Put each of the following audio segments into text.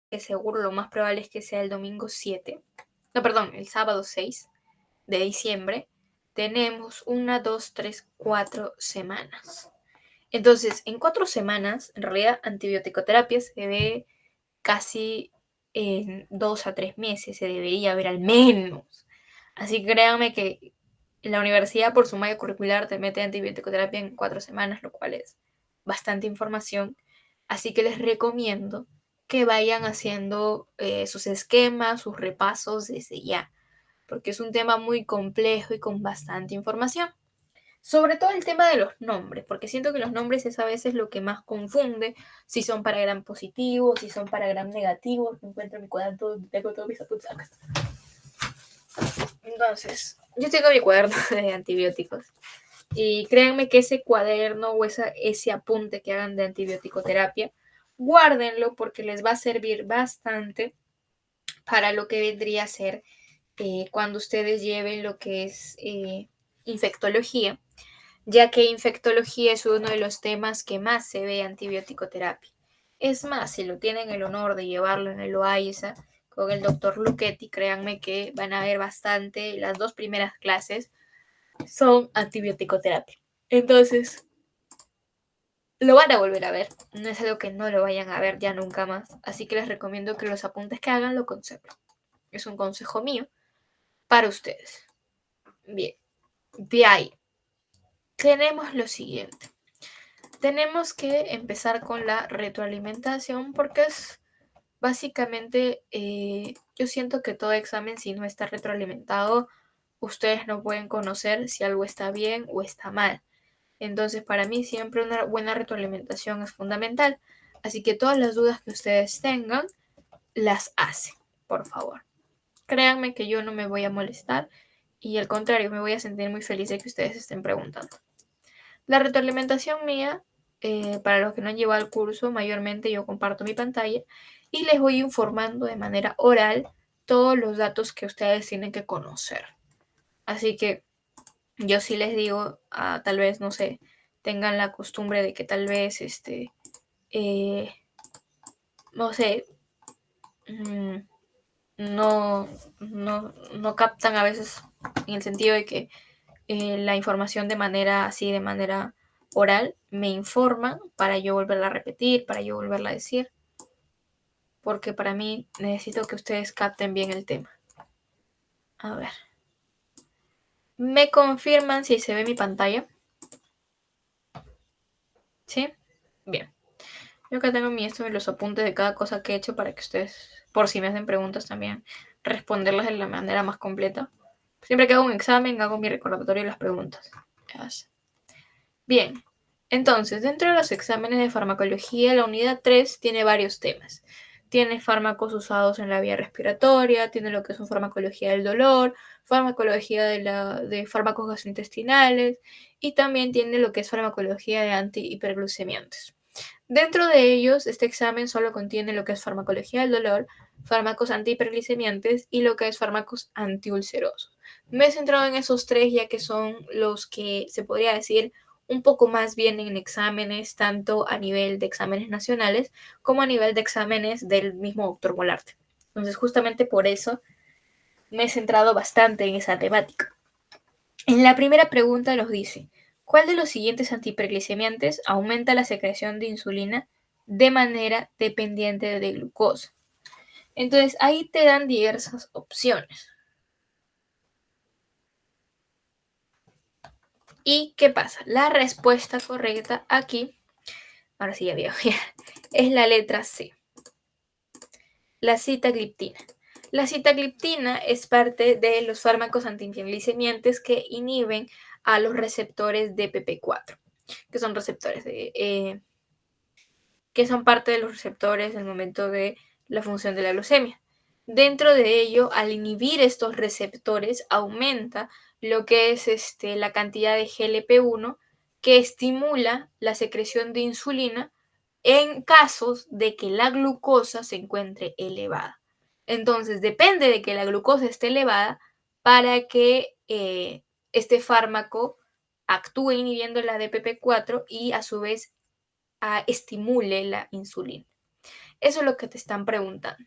que seguro lo más probable es que sea el domingo 7, no, perdón, el sábado 6 de diciembre, tenemos una, 2, 3, 4 semanas. Entonces, en 4 semanas, en realidad, antibioticoterapia se ve casi en 2 a 3 meses, se debería ver al menos. Así que créanme que la universidad, por su malla curricular, te mete antibioticoterapia en 4 semanas, lo cual es bastante información. Así que les recomiendo que vayan haciendo sus esquemas, sus repasos desde ya, porque es un tema muy complejo y con bastante información. Sobre todo el tema de los nombres, porque siento que los nombres es a veces lo que más confunde, si son para gram positivo, si son para gram negativo. Encuentro mi cuaderno, tengo todos mis apuntes acá. Entonces, yo tengo mi cuaderno de antibióticos. Y créanme que ese cuaderno o ese apunte que hagan de antibiótico-terapia, guárdenlo porque les va a servir bastante para lo que vendría a ser cuando ustedes lleven lo que es infectología, ya que infectología es uno de los temas que más se ve antibiótico-terapia. Es más, si lo tienen el honor de llevarlo en el OAISA con el doctor Luchetti, créanme que van a ver bastante. Las 2 primeras clases son antibiótico-terapia. Entonces, lo van a volver a ver. No es algo que no lo vayan a ver ya nunca más. Así que les recomiendo que los apuntes que hagan lo conserven. Es un consejo mío para ustedes. Bien, de ahí tenemos lo siguiente. Tenemos que empezar con la retroalimentación porque es básicamente, yo siento que todo examen, si no está retroalimentado, ustedes no pueden conocer si algo está bien o está mal. Entonces, para mí siempre una buena retroalimentación es fundamental. Así que todas las dudas que ustedes tengan, las hacen, por favor. Créanme que yo no me voy a molestar y al contrario, me voy a sentir muy feliz de que ustedes estén preguntando. La retroalimentación mía, para los que no han llevado el curso, mayormente yo comparto mi pantalla y les voy informando de manera oral todos los datos que ustedes tienen que conocer. Así que yo sí les digo, tal vez, no sé, tengan la costumbre de que tal vez, eh, no sé, mm, no, no captan a veces en el sentido de que la información de manera así, de manera oral, me informan para yo volverla a repetir, para yo volverla a decir, porque para mí necesito que ustedes capten bien el tema. A ver, ¿me confirman si se ve mi pantalla? ¿Sí? Bien. Yo acá tengo los apuntes de cada cosa que he hecho para que ustedes, por si me hacen preguntas también, responderlas de la manera más completa. Siempre que hago un examen, hago mi recordatorio y las preguntas. Bien, entonces, dentro de los exámenes de farmacología, la unidad 3 tiene varios temas. Tiene fármacos usados en la vía respiratoria, tiene lo que es farmacología del dolor, farmacología de fármacos gastrointestinales y también tiene lo que es farmacología de antihiperglucemiantes. Dentro de ellos, este examen solo contiene lo que es farmacología del dolor, fármacos antihiperglicemiantes y lo que es fármacos antiulcerosos. Me he centrado en esos 3 ya que son los que se podría decir un poco más bien en exámenes, tanto a nivel de exámenes nacionales como a nivel de exámenes del mismo doctor Volarte. Entonces, justamente por eso me he centrado bastante en esa temática. En la primera pregunta nos dice, ¿cuál de los siguientes antihiperglicemiantes aumenta la secreción de insulina de manera dependiente de glucosa? Entonces, ahí te dan diversas opciones. ¿Y qué pasa? La respuesta correcta aquí, ahora sí ya veo, es la letra C, la sitagliptina. La sitagliptina es parte de los fármacos antiinflamatorios que inhiben a los receptores de PP4, que son receptores que son parte de los receptores en el momento de la función de la glucemia. Dentro de ello, al inhibir estos receptores, aumenta lo que es la cantidad de GLP-1 que estimula la secreción de insulina en casos de que la glucosa se encuentre elevada. Entonces, depende de que la glucosa esté elevada para que este fármaco actúe inhibiendo la DPP4 y a su vez estimule la insulina. Eso es lo que te están preguntando.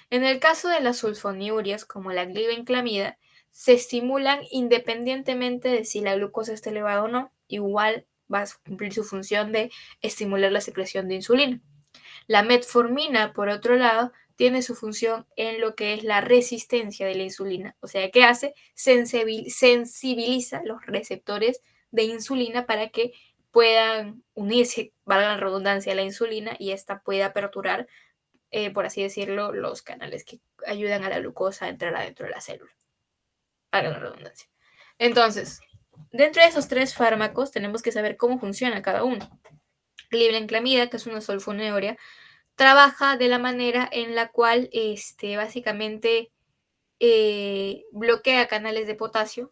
En el caso de las sulfonilureas, como la glibenclamida, se estimulan independientemente de si la glucosa está elevada o no, igual va a cumplir su función de estimular la secreción de insulina. La metformina, por otro lado, tiene su función en lo que es la resistencia de la insulina. O sea, ¿qué hace? Sensibiliza los receptores de insulina para que puedan unirse, valga la redundancia, a la insulina y esta pueda aperturar, por así decirlo, los canales que ayudan a la glucosa a entrar adentro de la célula. Valga la redundancia. Entonces, dentro de esos 3 fármacos tenemos que saber cómo funciona cada uno. Glibenclamida, que es una sulfonilurea, trabaja de la manera en la cual básicamente bloquea canales de potasio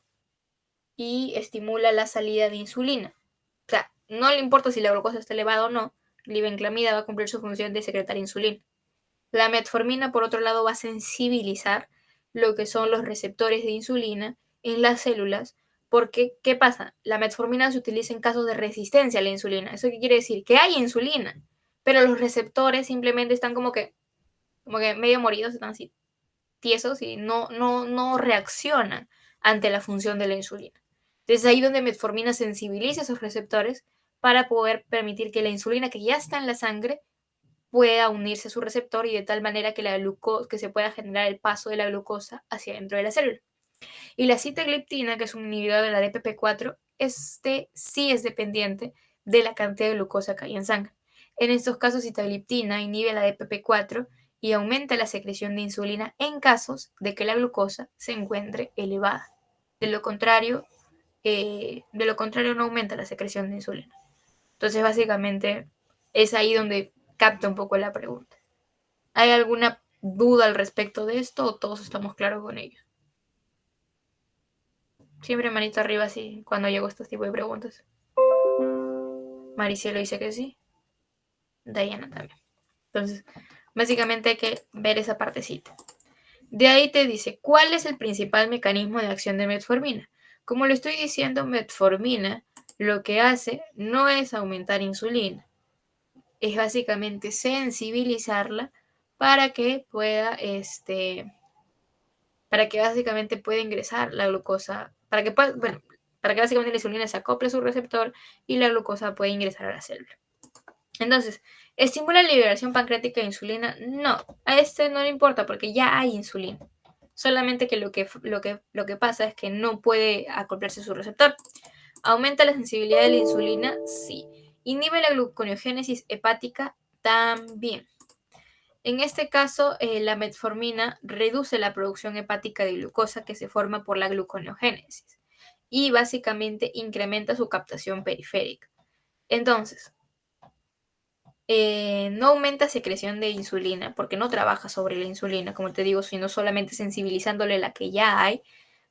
y estimula la salida de insulina. O sea, no le importa si la glucosa está elevada o no, glibenclamida va a cumplir su función de secretar insulina. La metformina, por otro lado, va a sensibilizar lo que son los receptores de insulina en las células, porque, ¿qué pasa? La metformina se utiliza en casos de resistencia a la insulina. ¿Eso qué quiere decir? Que hay insulina, pero los receptores simplemente están como que medio moridos, están así tiesos y no reaccionan ante la función de la insulina. Entonces ahí donde metformina sensibiliza esos receptores para poder permitir que la insulina que ya está en la sangre pueda unirse a su receptor y de tal manera que, que se pueda generar el paso de la glucosa hacia dentro de la célula. Y la sitagliptina, que es un inhibidor de la DPP4, este sí es dependiente de la cantidad de glucosa que hay en sangre. En estos casos, sitagliptina inhibe la DPP4 y aumenta la secreción de insulina en casos de que la glucosa se encuentre elevada. De lo contrario, no aumenta la secreción de insulina. Entonces, básicamente, es ahí donde capta un poco la pregunta. ¿Hay alguna duda al respecto de esto o todos estamos claros con ello? Siempre manito arriba así cuando llego a este tipo de preguntas. Maricielo dice que sí. Diana también. Entonces, básicamente hay que ver esa partecita. De ahí te dice, ¿cuál es el principal mecanismo de acción de metformina? Como lo estoy diciendo, metformina lo que hace no es aumentar insulina, es básicamente sensibilizarla para que pueda, para que básicamente pueda ingresar la glucosa, para que pueda, bueno, para que básicamente la insulina se acople a su receptor y la glucosa pueda ingresar a la célula. Entonces, ¿estimula la liberación pancreática de insulina? No, a este no le importa porque ya hay insulina. Solamente que lo que pasa es que no puede acoplarse a su receptor. ¿Aumenta la sensibilidad de la insulina? Sí. ¿Inhibe la gluconeogénesis hepática? También. En este caso, la metformina reduce la producción hepática de glucosa que se forma por la gluconeogénesis y básicamente incrementa su captación periférica. Entonces, no aumenta secreción de insulina porque no trabaja sobre la insulina, como te digo, sino solamente sensibilizándole la que ya hay.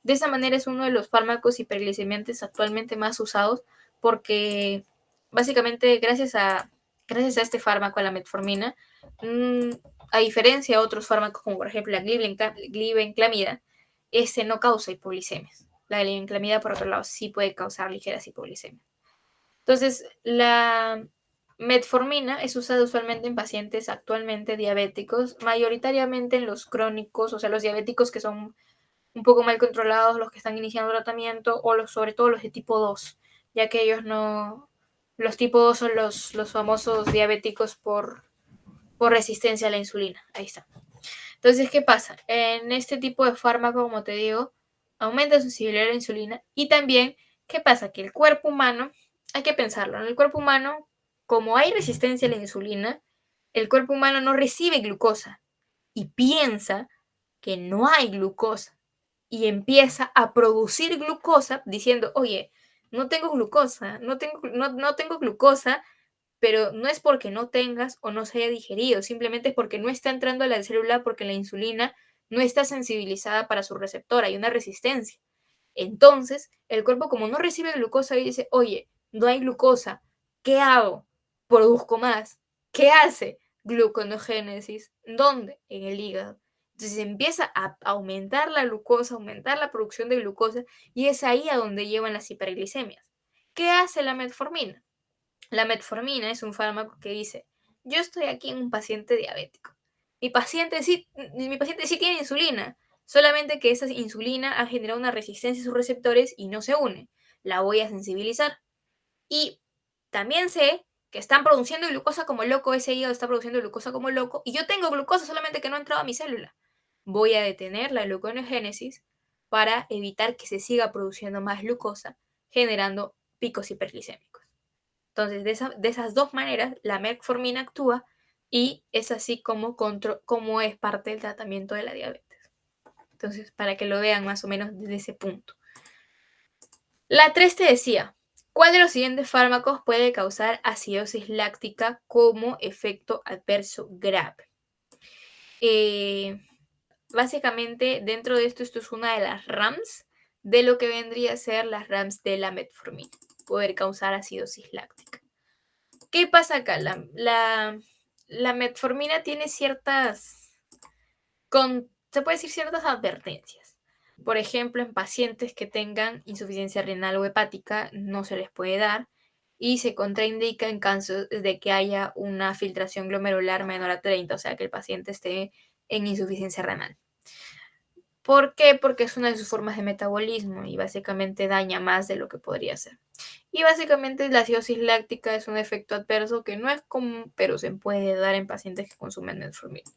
De esa manera es uno de los fármacos hiperglicemiantes actualmente más usados porque básicamente gracias a este fármaco, a la metformina, a diferencia de otros fármacos como por ejemplo la glibenclamida, este no causa hipoglicemias. La glibenclamida, por otro lado, sí puede causar ligeras hipoglicemias. Entonces, la metformina es usada usualmente en pacientes actualmente diabéticos, mayoritariamente en los crónicos, o sea, los diabéticos que son un poco mal controlados, los que están iniciando tratamiento, o sobre todo los de tipo 2, ya que ellos no, los tipo 2 son los famosos diabéticos por resistencia a la insulina. Ahí está. Entonces, ¿qué pasa? En este tipo de fármaco, como te digo, aumenta su sensibilidad a la insulina y también, ¿qué pasa? Que el cuerpo humano, hay que pensarlo, en el cuerpo humano, como hay resistencia a la insulina, el cuerpo humano no recibe glucosa y piensa que no hay glucosa y empieza a producir glucosa diciendo, oye, no tengo glucosa, no tengo glucosa, pero no es porque no tengas o no se haya digerido, simplemente es porque no está entrando a la célula porque la insulina no está sensibilizada para su receptor, hay una resistencia. Entonces, el cuerpo como no recibe glucosa y dice, oye, no hay glucosa, ¿qué hago? Produzco más. ¿Qué hace? Gluconeogénesis. ¿Dónde? En el hígado. Entonces empieza a aumentar la glucosa, aumentar la producción de glucosa y es ahí a donde llevan las hiperglicemias. ¿Qué hace la metformina? La metformina es un fármaco que dice, yo estoy aquí en un paciente diabético. Mi paciente sí tiene insulina, solamente que esa insulina ha generado una resistencia a sus receptores y no se une. La voy a sensibilizar. Y también sé que están produciendo glucosa como loco, ese hígado está produciendo glucosa como loco, y yo tengo glucosa solamente que no ha entrado a mi célula. Voy a detener la gluconeogénesis para evitar que se siga produciendo más glucosa, generando picos hiperglicémicos. Entonces, de esas dos maneras, la metformina actúa y es así como es parte del tratamiento de la diabetes. Entonces, para que lo vean más o menos desde ese punto. La 3 te decía, ¿cuál de los siguientes fármacos puede causar acidosis láctica como efecto adverso grave? Básicamente, dentro de esto es una de las RAMs de lo que vendría a ser las RAMs de la metformina, poder causar acidosis láctica. ¿Qué pasa acá? La metformina tiene se puede decir ciertas advertencias. Por ejemplo, en pacientes que tengan insuficiencia renal o hepática no se les puede dar y se contraindica en caso de que haya una filtración glomerular menor a 30, o sea, que el paciente esté en insuficiencia renal. ¿Por qué? Porque es una de sus formas de metabolismo y básicamente daña más de lo que podría ser. Y básicamente la acidosis láctica es un efecto adverso que no es común, pero se puede dar en pacientes que consumen metformina.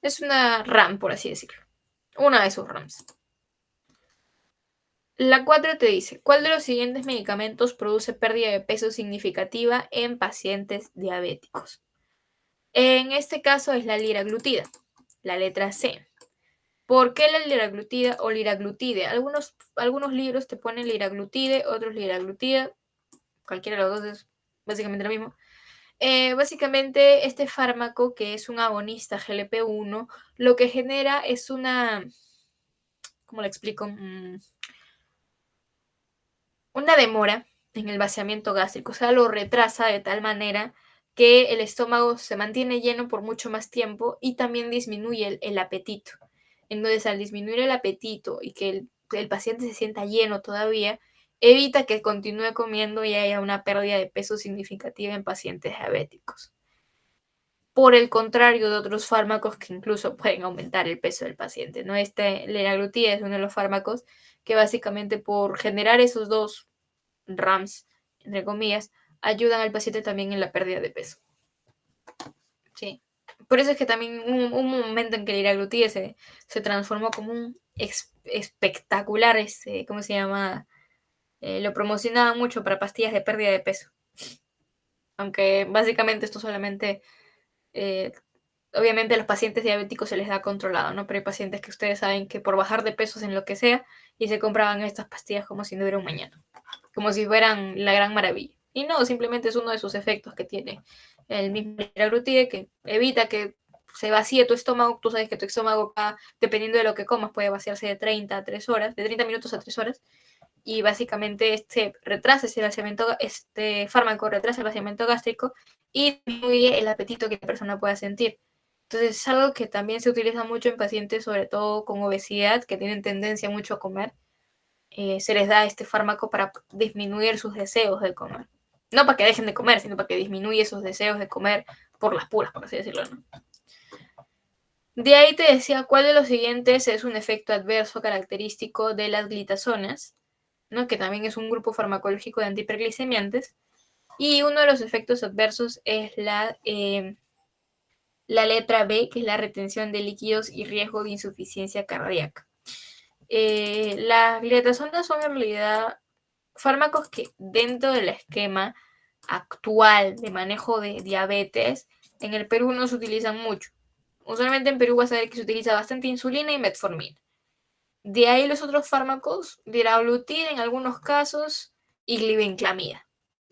Es una RAM, por así decirlo. Una de sus RAMs. La 4 te dice, ¿cuál de los siguientes medicamentos produce pérdida de peso significativa en pacientes diabéticos? En este caso es la liraglutida, la letra C. ¿Por qué la liraglutida o liraglutide? Algunos libros te ponen liraglutide, otros liraglutida. Cualquiera de los dos es básicamente lo mismo. Básicamente, este fármaco, que es un agonista GLP-1, lo que genera es ¿cómo le explico? Una demora en el vaciamiento gástrico, o sea, lo retrasa de tal manera que el estómago se mantiene lleno por mucho más tiempo y también disminuye el apetito. Entonces, al disminuir el apetito y que el paciente se sienta lleno todavía, evita que continúe comiendo y haya una pérdida de peso significativa en pacientes diabéticos. Por el contrario de otros fármacos que incluso pueden aumentar el peso del paciente, ¿no? Liraglutida es uno de los fármacos que básicamente por generar esos dos RAMs, entre comillas, ayudan al paciente también en la pérdida de peso. Sí. Por eso es que también hubo un momento en que el liraglutide se transformó como un espectacular, ¿cómo se llama? Lo promocionaba mucho para pastillas de pérdida de peso. Aunque básicamente esto solamente, eh, obviamente a los pacientes diabéticos se les da controlado, ¿no? Pero hay pacientes que ustedes saben que por bajar de pesos en lo que sea, y se compraban estas pastillas como si no hubiera un mañana, como si fueran la gran maravilla. Y no, simplemente es uno de sus efectos que tiene el mismo liraglutide, que evita que se vacíe tu estómago. Tú sabes que tu estómago, dependiendo de lo que comas, puede vaciarse de 30 a 3 horas, de 30 minutos a 3 horas, y básicamente este fármaco retrasa el vaciamiento gástrico y disminuye el apetito que la persona pueda sentir. Entonces es algo que también se utiliza mucho en pacientes, sobre todo con obesidad, que tienen tendencia mucho a comer. Se les da este fármaco para disminuir sus deseos de comer. No para que dejen de comer, sino para que disminuya esos deseos de comer por las puras, por así decirlo, ¿no? De ahí te decía, ¿cuál de los siguientes es un efecto adverso característico de las glitazonas? ¿No? Que también es un grupo farmacológico de antihiperglicemiantes. Y uno de los efectos adversos es la letra B, que es la retención de líquidos y riesgo de insuficiencia cardíaca. Las glitazonas son en realidad fármacos que dentro del esquema actual de manejo de diabetes, en el Perú no se utilizan mucho. Usualmente en Perú vas a ver que se utiliza bastante insulina y metformina. De ahí los otros fármacos, liraglutida en algunos casos y glibenclamida.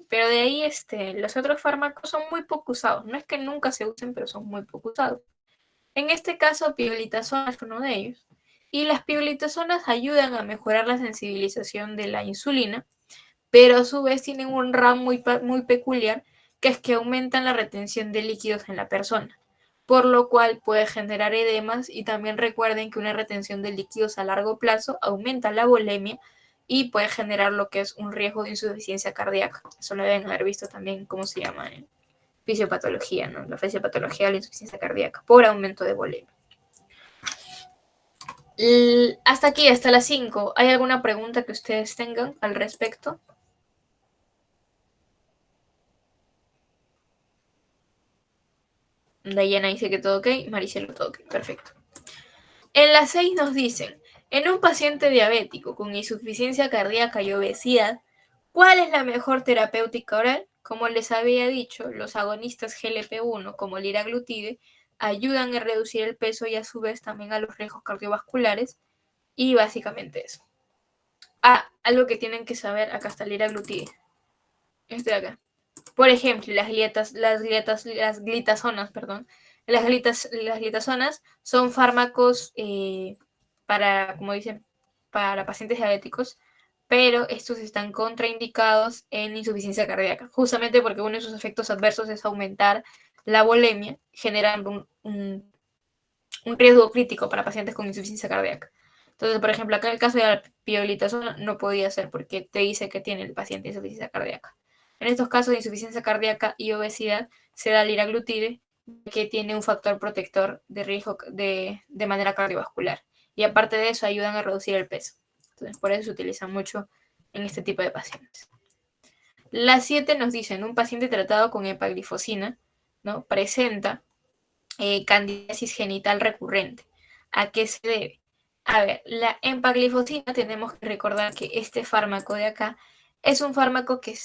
Pero de ahí los otros fármacos son muy poco usados. No es que nunca se usen, pero son muy poco usados. En este caso, pioglitazona es uno de ellos. Y las pioglitazonas ayudan a mejorar la sensibilización de la insulina, pero a su vez tienen un RAM muy peculiar, que es que aumentan la retención de líquidos en la persona, por lo cual puede generar edemas. Y también recuerden que una retención de líquidos a largo plazo aumenta la volemia y puede generar lo que es un riesgo de insuficiencia cardíaca. Eso lo deben haber visto también, ¿cómo se llama? fisiopatología, ¿no? La fisiopatología de la insuficiencia cardíaca por aumento de volemia. Hasta aquí, hasta las 5. ¿Hay alguna pregunta que ustedes tengan al respecto? Dayana dice que todo ok, Maricelo todo ok, perfecto. En las 6 nos dicen, en un paciente diabético con insuficiencia cardíaca y obesidad, ¿cuál es la mejor terapéutica oral? Como les había dicho, los agonistas GLP-1 como el liraglutide ayudan a reducir el peso y a su vez también a los riesgos cardiovasculares y básicamente eso. Algo que tienen que saber, acá está el liraglutide. Este de acá. Por ejemplo, las glitazonas, perdón. Las glitazonas son fármacos para, como dicen, para pacientes diabéticos, pero estos están contraindicados en insuficiencia cardíaca, justamente porque uno de sus efectos adversos es aumentar la volemia, generando un riesgo crítico para pacientes con insuficiencia cardíaca. Entonces, por ejemplo, acá en el caso de la pioglitazona no podía ser porque te dice que tiene el paciente insuficiencia cardíaca. En estos casos de insuficiencia cardíaca y obesidad se da liraglutide, que tiene un factor protector de riesgo de manera cardiovascular. Y aparte de eso, ayudan a reducir el peso. Entonces, por eso se utiliza mucho en este tipo de pacientes. Las 7 nos dicen, un paciente tratado con epaglifosina, ¿no? Presenta candidiasis genital recurrente. ¿A qué se debe? A ver, la empaglifosina, tenemos que recordar que este fármaco de acá es un fármaco que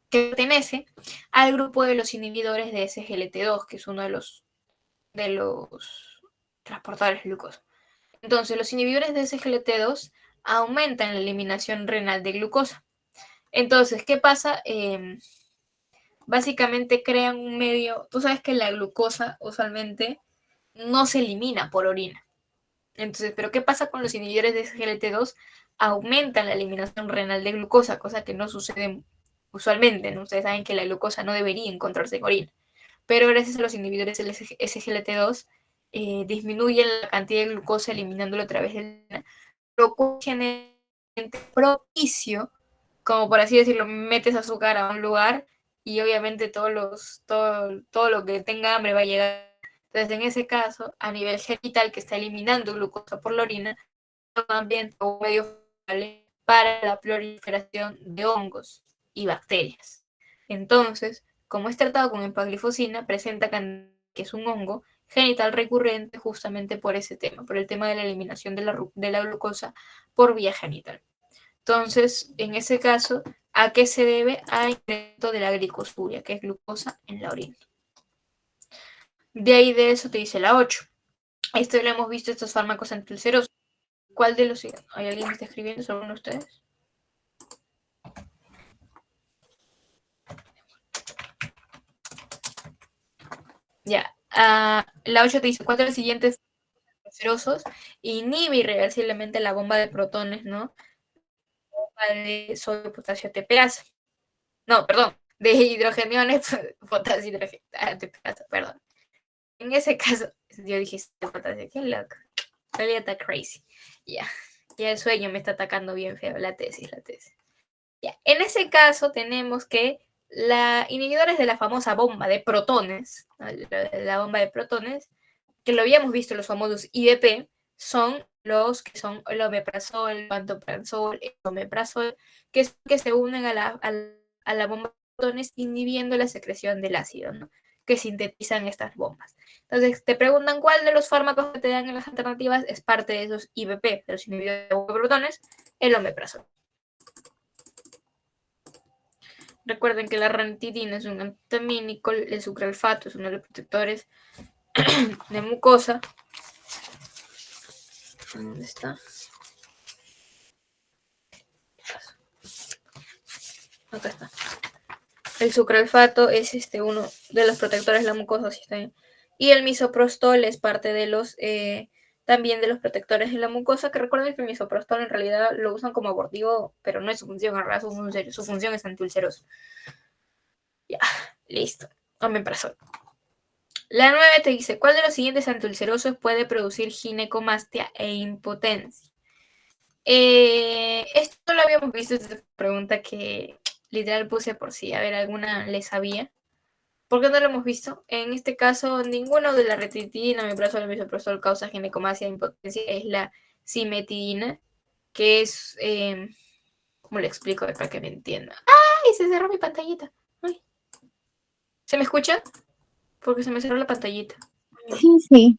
que pertenece al grupo de los inhibidores de SGLT2, que es uno de los transportadores de glucosa. Entonces, los inhibidores de SGLT2 aumentan la eliminación renal de glucosa. Entonces, ¿qué pasa? Básicamente crean un medio, tú sabes que la glucosa usualmente no se elimina por orina. Entonces, ¿pero qué pasa con los inhibidores de SGLT2? Aumentan la eliminación renal de glucosa, cosa que no sucede usualmente, ¿no? Ustedes saben que la glucosa no debería encontrarse en orina, pero gracias a los inhibidores del SGLT2 disminuyen la cantidad de glucosa eliminándolo a través de la orina, lo cual generalmente propicio, como por así decirlo, metes azúcar a un lugar y obviamente todo lo que tenga hambre va a llegar. Entonces, en ese caso, a nivel genital, que está eliminando glucosa por la orina, también un medio favorable para la proliferación de hongos y bacterias. Entonces, como es tratado con empaglifosina, presenta que es un hongo genital recurrente justamente por ese tema, por el tema de la eliminación de la glucosa por vía genital. Entonces, en ese caso, ¿a qué se debe? A incremento de la glicosuria, que es glucosa en la orina. De ahí de eso te dice la 8. Esto lo hemos visto, estos fármacos antiulcerosos. ¿Cuál de los siguientes? ¿Hay alguien que está escribiendo sobre uno de ustedes? Ya. La 8 te dice, ¿cuál de los siguientes ulcerosos inhibe irreversiblemente la bomba de protones, ¿no? Bomba de sodio, potasio, TPasa. No, perdón, de hidrogeniones, potasio, TPasa, perdón. En ese caso, yo dije, potasio, qué loco. Realidad está crazy. Ya. Ya el sueño me está atacando bien feo. La tesis. Ya. En ese caso tenemos que la inhibidores de la famosa bomba de protones, la bomba de protones, que lo habíamos visto en los famosos IBP, son los que son el omeprazol, el pantoprazol, el omeprazol, que se unen a la bomba de protones inhibiendo la secreción del ácido, ¿no? Que sintetizan estas bombas. Entonces, te preguntan cuál de los fármacos que te dan en las alternativas es parte de esos IBP, de los inhibidores de bomba de protones, el omeprazol. Recuerden que la ranitidina es un antihistamínico, el sucralfato es uno de los protectores de mucosa. ¿Dónde está? Acá está. El sucralfato es uno de los protectores de la mucosa, ¿sí está bien? Y el misoprostol es parte de los también de los protectores de la mucosa, que recuerden que el misoprostol en realidad lo usan como abortivo, pero no es su función, en realidad su función es antiulcerosa. Ya, listo. Omeprazol. La 9 te dice, ¿cuál de los siguientes antiulcerosos puede producir ginecomastia e impotencia? Esto lo habíamos visto, esta pregunta que literal puse por si, a ver, alguna le sabía. ¿Por qué no lo hemos visto? En este caso, ninguno de la retritina, omeprazol, misoprostol causa ginecomastia, impotencia, es la cimetidina, que es, ¿cómo le explico para que me entienda? ¡Ay! Se cerró mi pantallita. Ay, ¿se me escucha? Porque se me cerró la pantallita. Sí, sí.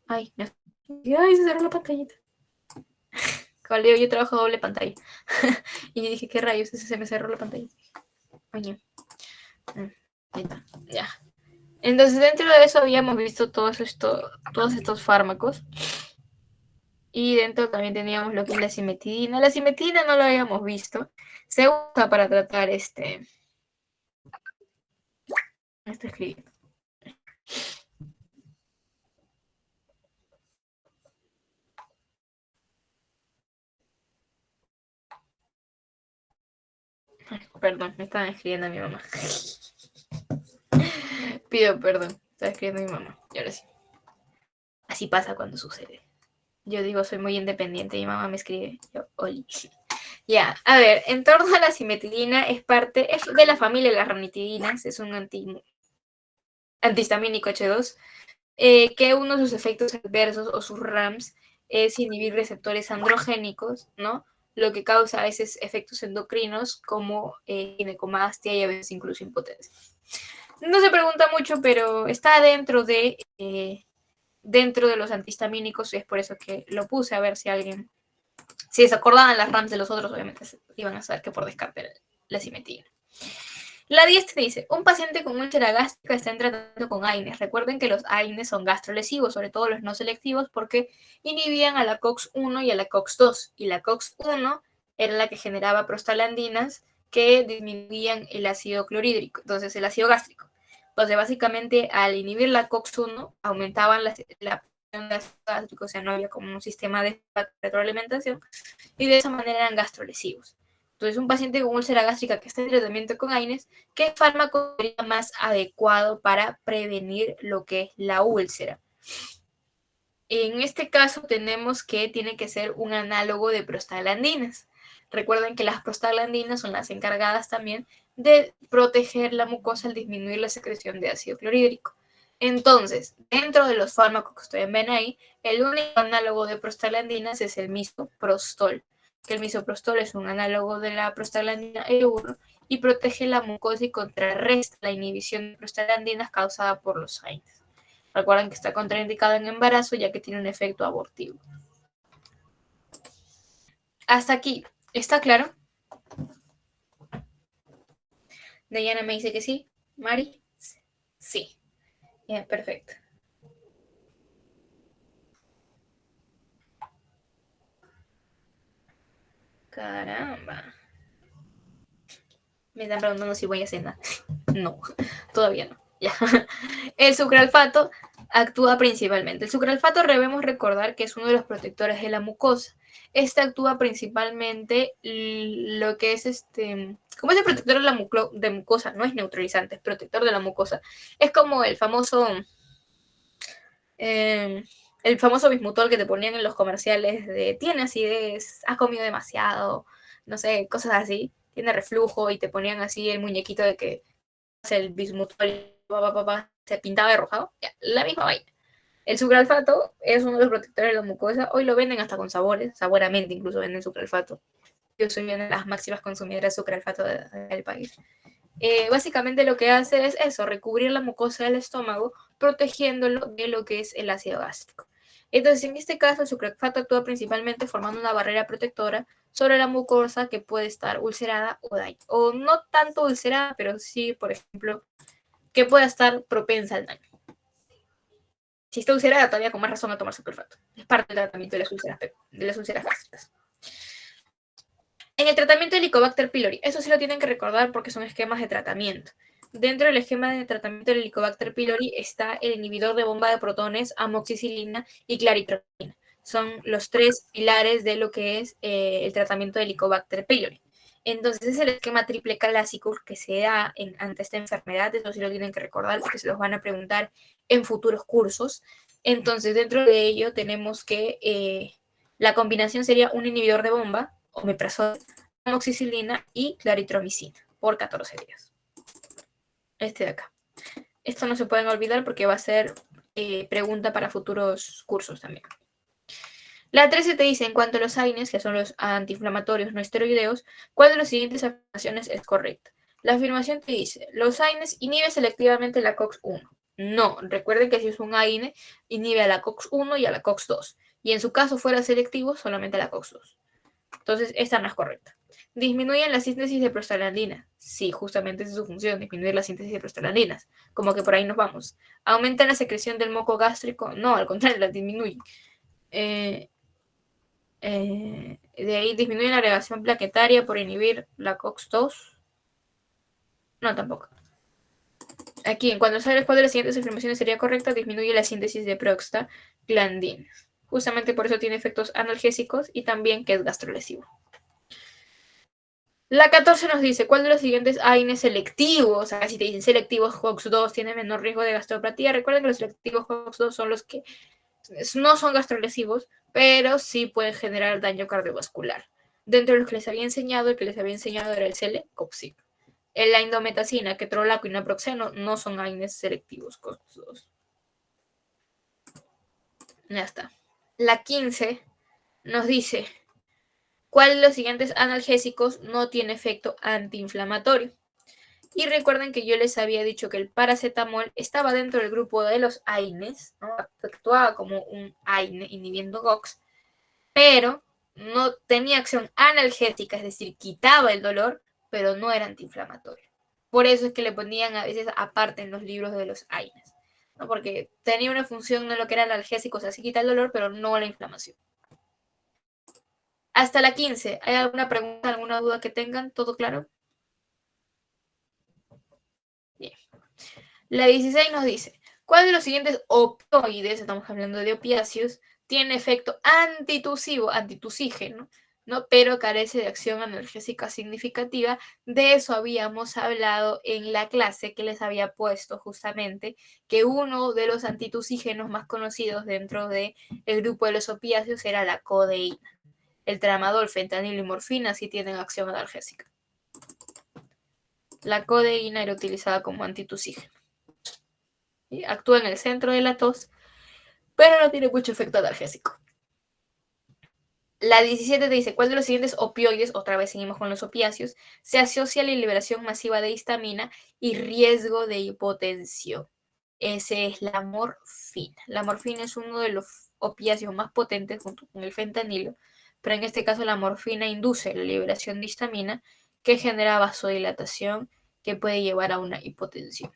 Ay, ay, se cerró la pantallita. Como yo trabajo doble pantalla. Y dije, ¿qué rayos? Se me cerró la pantalla. Oye. Ahí está. Ya. Entonces, dentro de eso habíamos visto todos estos fármacos. Y dentro también teníamos lo que es la cimetidina. La cimetidina no lo habíamos visto. Se usa para tratar escribiendo. Ay, perdón, me estaban escribiendo a mi mamá. Pido perdón, estaba escribiendo a mi mamá. Y ahora sí. Así pasa cuando sucede. Yo digo, soy muy independiente. Y mi mamá me escribe. Yo, Oli. Ya, a ver, en torno a la cimetidina es de la familia de las ranitidinas, es un antihistamínico H2, que uno de sus efectos adversos o sus RAMs es inhibir receptores androgénicos, ¿no? Lo que causa a veces efectos endocrinos como ginecomastia y a veces incluso impotencia. No se pregunta mucho, pero está dentro de los antihistamínicos y es por eso que lo puse a ver si se acordaban las RAMs de los otros, obviamente iban a saber que por descarte la cimetidina. La 10 te dice, un paciente con úlcera gástrica está en tratamiento con AINES. Recuerden que los AINES son gastrolesivos, sobre todo los no selectivos, porque inhibían a la COX-1 y a la COX-2. Y la COX-1 era la que generaba prostaglandinas que disminuían el ácido clorhídrico, entonces el ácido gástrico. Entonces, básicamente, al inhibir la COX-1, aumentaban la producción de ácido gástrico, o sea, no había como un sistema de retroalimentación, y de esa manera eran gastrolesivos. Entonces, un paciente con úlcera gástrica que está en tratamiento con AINES, ¿qué fármaco sería más adecuado para prevenir lo que es la úlcera? En este caso tenemos que tiene que ser un análogo de prostaglandinas. Recuerden que las prostaglandinas son las encargadas también de proteger la mucosa al disminuir la secreción de ácido clorhídrico. Entonces, dentro de los fármacos que ustedes ven ahí, el único análogo de prostaglandinas es el misoprostol, que el misoprostol es un análogo de la prostaglandina E1 y protege la mucosa y contrarresta la inhibición de prostaglandinas causada por los AINES. Recuerden que está contraindicado en embarazo ya que tiene un efecto abortivo. Hasta aquí, ¿está claro? Diana me dice que sí. Mari, sí. Yeah, perfecto. Caramba. Me están preguntando si voy a cenar. No, todavía no. Ya. El sucralfato actúa principalmente. El sucralfato debemos recordar que es uno de los protectores de la mucosa. Este actúa principalmente lo que es como es el protector de mucosa, no es neutralizante, es protector de la mucosa. Es como el famoso bismutol que te ponían en los comerciales de tiene acidez, has comido demasiado, no sé, cosas así, tiene reflujo y te ponían así el muñequito de que el bismutol se pintaba de rojado. Ya, la misma vaina. El sucralfato es uno de los protectores de la mucosa. Hoy lo venden hasta con sabores, saboramente incluso venden sucralfato. Yo soy una de las máximas consumidoras de sucralfato del país. Básicamente lo que hace es eso, recubrir la mucosa del estómago, protegiéndolo de lo que es el ácido gástrico. Entonces, en este caso, el sucralfato actúa principalmente formando una barrera protectora sobre la mucosa que puede estar ulcerada o no tanto ulcerada, pero sí, por ejemplo, que pueda estar propensa al daño. Si está ulcerada, todavía con más razón a tomar sucralfato. Es parte del tratamiento de las úlceras gástricas. En el tratamiento de Helicobacter pylori, eso sí lo tienen que recordar porque son esquemas de tratamiento. Dentro del esquema de tratamiento del Helicobacter pylori está el inhibidor de bomba de protones, amoxicilina y claritromicina. Son los tres pilares de lo que es el tratamiento del Helicobacter pylori. Entonces es el esquema triple clásico que se da ante esta enfermedad, eso sí lo tienen que recordar porque se los van a preguntar en futuros cursos. Entonces dentro de ello tenemos que la combinación sería un inhibidor de bomba, omeprazol, amoxicilina y claritromicina por 14 días. Este de acá. Esto no se pueden olvidar porque va a ser pregunta para futuros cursos también. La 13 te dice, en cuanto a los AINES, que son los antiinflamatorios no esteroideos, ¿cuál de las siguientes afirmaciones es correcta? La afirmación te dice, los AINES inhiben selectivamente la COX-1. No, recuerden que si es un AINE, inhibe a la COX-1 y a la COX-2. Y en su caso fuera selectivo, solamente a la COX-2. Entonces, esta no es correcta. ¿Disminuyen la síntesis de prostaglandinas? Sí, justamente esa es su función, disminuir la síntesis de prostaglandinas. Como que por ahí nos vamos. ¿Aumentan la secreción del moco gástrico? No, al contrario, la disminuye. De ahí disminuye la agregación plaquetaria por inhibir la COX-2. No, tampoco. Aquí, en cuanto sabes cuál de las siguientes afirmaciones sería correcta, disminuye la síntesis de prostaglandinas. Justamente por eso tiene efectos analgésicos y también que es gastrolesivo. La 14 nos dice, ¿cuál de los siguientes AINES selectivos? O sea, si te dicen selectivos COX-2 tiene menor riesgo de gastropatía. Recuerden que los selectivos COX-2 son los que no son gastrolesivos, pero sí pueden generar daño cardiovascular. Dentro de los que les había enseñado, el que les había enseñado era el celecoxib. La indometacina, ketorolaco y naproxeno no son AINES selectivos COX-2. Ya está. La 15 nos dice, ¿cuál de los siguientes analgésicos no tiene efecto antiinflamatorio? Y recuerden que yo les había dicho que el paracetamol estaba dentro del grupo de los AINES, ¿no? Actuaba como un AINE inhibiendo GOX, pero no tenía acción analgésica, es decir, quitaba el dolor, pero no era antiinflamatorio. Por eso es que le ponían a veces aparte en los libros de los AINES, ¿no? Porque tenía una función en lo que era analgésico, o sea, sí quita el dolor, pero no la inflamación. Hasta la 15, ¿hay alguna pregunta, alguna duda que tengan? ¿Todo claro? Bien. La 16 nos dice, ¿cuál de los siguientes opioides, estamos hablando de opiáceos, tiene efecto antitusivo, antitusígeno, ¿no? Pero carece de acción analgésica significativa? De eso habíamos hablado en la clase que les había puesto justamente, que uno de los antitusígenos más conocidos dentro del grupo de los opiáceos era la codeína. El tramadol, fentanilo y morfina sí tienen acción analgésica. La codeína era utilizada como antitusígeno. Actúa en el centro de la tos, pero no tiene mucho efecto analgésico. La 17 te dice, ¿cuál de los siguientes opioides, otra vez seguimos con los opiáceos, se asocia a la liberación masiva de histamina y riesgo de hipotensión? Ese es la morfina. La morfina es uno de los opiáceos más potentes junto con el fentanilo, pero en este caso la morfina induce la liberación de histamina que genera vasodilatación que puede llevar a una hipotensión.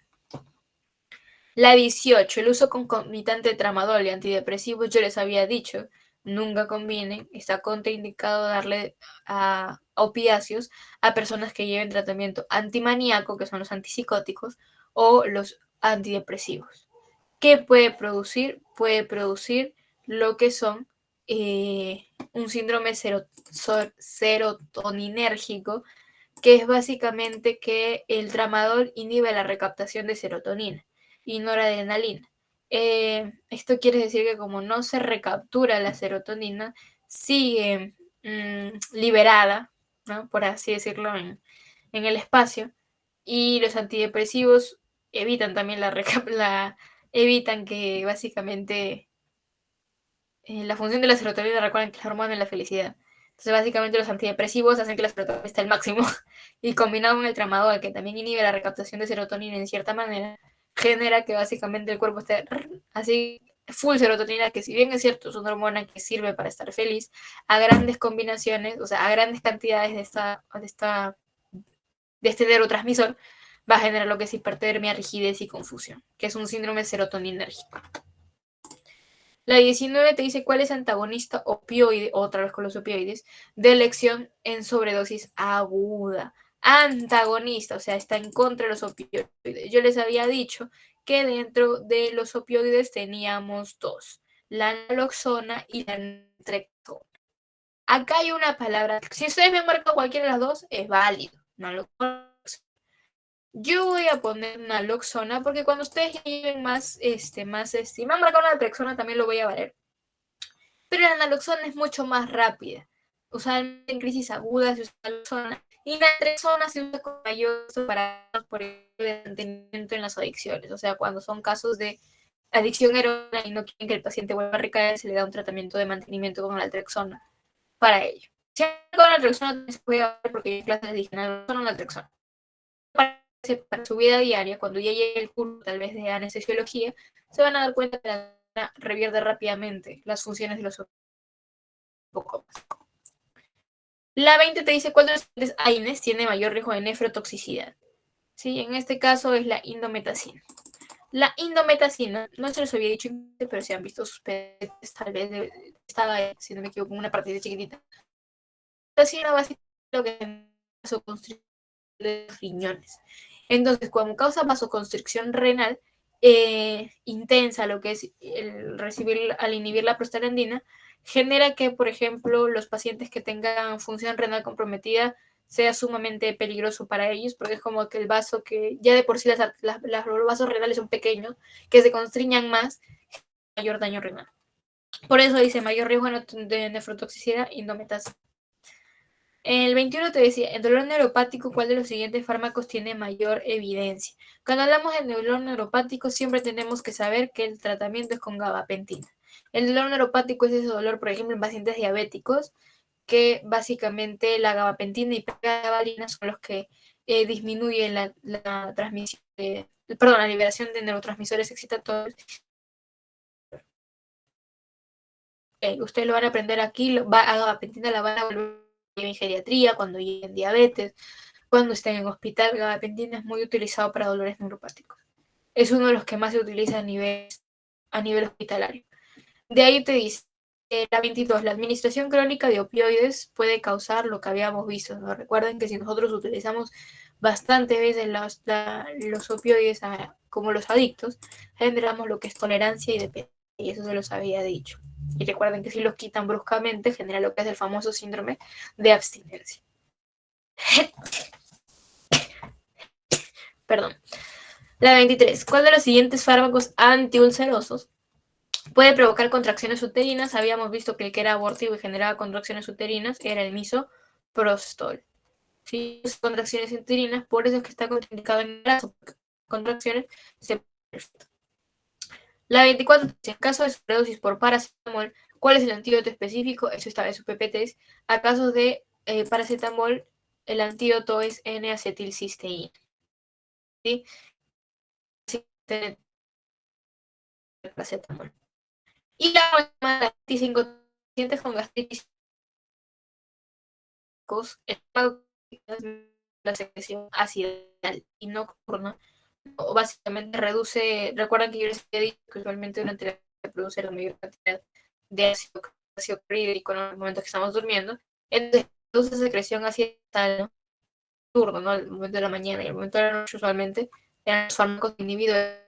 La 18, el uso concomitante de tramadol y antidepresivos, yo les había dicho, nunca combinen, está contraindicado darle a opiáceos a personas que lleven tratamiento antimaníaco, que son los antipsicóticos, o los antidepresivos. ¿Qué puede producir? Puede producir lo que son un síndrome serotoninérgico, que es básicamente que el tramadol inhibe la recaptación de serotonina y noradrenalina. Esto quiere decir que como no se recaptura la serotonina, sigue liberada, ¿no? Por así decirlo, en el espacio, y los antidepresivos evitan también evitan que básicamente la función de la serotonina, recuerden que es la hormona de la felicidad. Entonces, básicamente, los antidepresivos hacen que la serotonina esté al máximo y combinado con el tramadol, que también inhibe la recaptación de serotonina en cierta manera, genera que básicamente el cuerpo esté así full serotonina, que si bien es cierto, es una hormona que sirve para estar feliz, a grandes combinaciones, o sea, a grandes cantidades de este neurotransmisor, va a generar lo que es hipertermia, rigidez y confusión, que es un síndrome serotoninérgico. La 19 te dice cuál es antagonista opioide, otra vez con los opioides, de elección en sobredosis aguda. Antagonista, o sea, está en contra de los opioides. Yo les había dicho que dentro de los opioides teníamos dos, la naloxona y la naltrexona. Acá hay una palabra, si ustedes me han marcado cualquiera de las dos, es válido. Naloxona. Yo voy a poner naloxona porque cuando ustedes lleven más, si me han marcado una naltrexona también lo voy a valer. Pero la naloxona es mucho más rápida. Usualmente en crisis agudas se usa naloxona Y naltrexona se usa con mayor uso para por el mantenimiento en las adicciones. O sea, cuando son casos de adicción a heroína y no quieren que el paciente vuelva a recaer, se le da un tratamiento de mantenimiento con naltrexona para ello. Si con naltrexona no se puede ver porque en clases dije naltrexona. Para su vida diaria, cuando ya llegue el curso tal vez de anestesiología, se van a dar cuenta que la revierte rápidamente las funciones de los poco más. La 20 te dice cuál de los siguientes AINES tiene mayor riesgo de nefrotoxicidad. Sí, en este caso es la indometacina. La indometacina, no se los había dicho, pero se han visto sus PDs, tal vez estaba, si no me equivoco, una partida chiquitita. La indometacina básicamente lo que es vasoconstricción de los riñones. Entonces, cuando causa vasoconstricción renal intensa, lo que es el recibir al inhibir la prostaglandina, genera que, por ejemplo, los pacientes que tengan función renal comprometida sea sumamente peligroso para ellos, porque es como que el vaso que ya de por sí los vasos renales son pequeños, que se constriñan más, mayor daño renal. Por eso dice mayor riesgo de nefrotoxicidad, indometacina. El 21 te decía, el dolor neuropático, ¿cuál de los siguientes fármacos tiene mayor evidencia? Cuando hablamos del dolor neuropático, siempre tenemos que saber que el tratamiento es con gabapentina. El dolor neuropático es ese dolor, por ejemplo, en pacientes diabéticos, que básicamente la gabapentina y pregabalina son los que disminuyen la transmisión, la liberación de neurotransmisores excitatorios. Ustedes lo van a aprender aquí, a gabapentina la van a volver en geriatría, cuando lleguen diabetes, cuando estén en hospital. Gabapentina es muy utilizado para dolores neuropáticos. Es uno de los que más se utiliza a nivel hospitalario. De ahí te dice, la 22, la administración crónica de opioides puede causar lo que habíamos visto, ¿no? Recuerden que si nosotros utilizamos bastante veces los opioides como los adictos, generamos lo que es tolerancia y dependencia, y eso se los había dicho. Y recuerden que si los quitan bruscamente, genera lo que es el famoso síndrome de abstinencia. Perdón. La 23. ¿Cuál de los siguientes fármacos antiulcerosos puede provocar contracciones uterinas? Habíamos visto que el que era abortivo y generaba contracciones uterinas era el misoprostol. ¿Sí? Contracciones uterinas, por eso es que está contraindicado en las contracciones. La 24. En caso de sobredosis por paracetamol, ¿cuál es el antídoto específico? Eso está en su PPTs. A casos de paracetamol, el antídoto es N-acetilcisteína. ¿Sí? Paracetamol. Y la última, la 25, pacientes con gastritis, la secreción ácida y nocturna, o básicamente reduce, recuerdan que yo les he dicho que usualmente una terapia produce la mayor cantidad de ácido clorhídrico en los momentos que estamos durmiendo, entonces reduce secreción ácida nocturno, ¿no? El momento de la mañana y el momento de la noche usualmente eran los fármacos inhibidores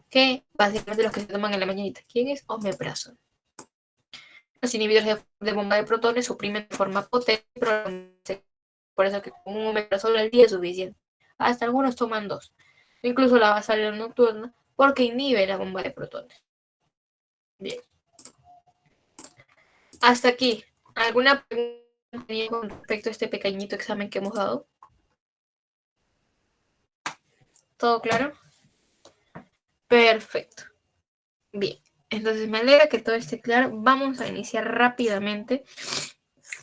que básicamente los que se toman en la mañanita. ¿Quién es? Omeprazol. Los inhibidores de bomba de protones suprimen de forma potente, por eso que con un omeprazol al día es suficiente. Hasta algunos toman dos, incluso la vasal nocturna, porque inhibe la bomba de protones. Bien. Hasta aquí. ¿Alguna pregunta con respecto a este pequeñito examen que hemos dado? ¿Todo claro? Perfecto. Bien. Entonces me alegra que todo esté claro. Vamos a iniciar rápidamente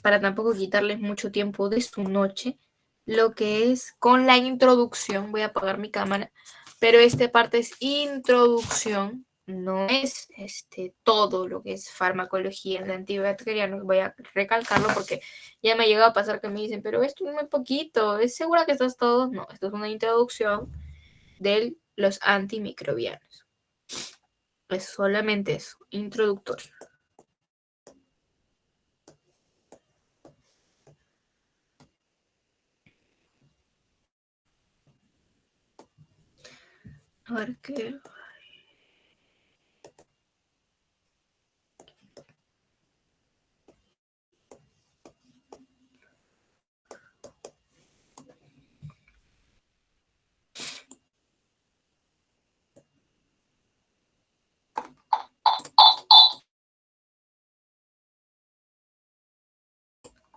para tampoco quitarles mucho tiempo de su noche, lo que es con la introducción. Voy a apagar mi cámara, pero esta parte es introducción, no es todo lo que es farmacología de antibacterianos. Voy a recalcarlo porque ya me ha llegado a pasar que me dicen, pero esto es muy poquito, ¿es segura que estás todo? No, esto es una introducción de los antimicrobianos. Es solamente eso, introductorio. A ver qué.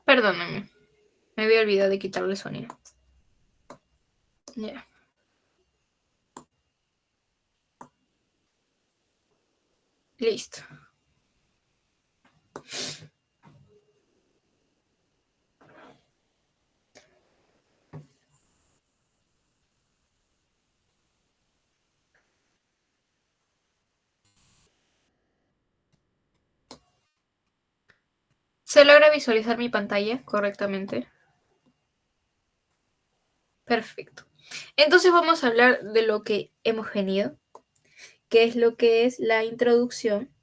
Perdóname. Me había olvidado de quitarle el sonido. Ya. Listo. ¿Se logra visualizar mi pantalla correctamente? Perfecto. Entonces vamos a hablar de lo que hemos venido, que es lo que es la introducción.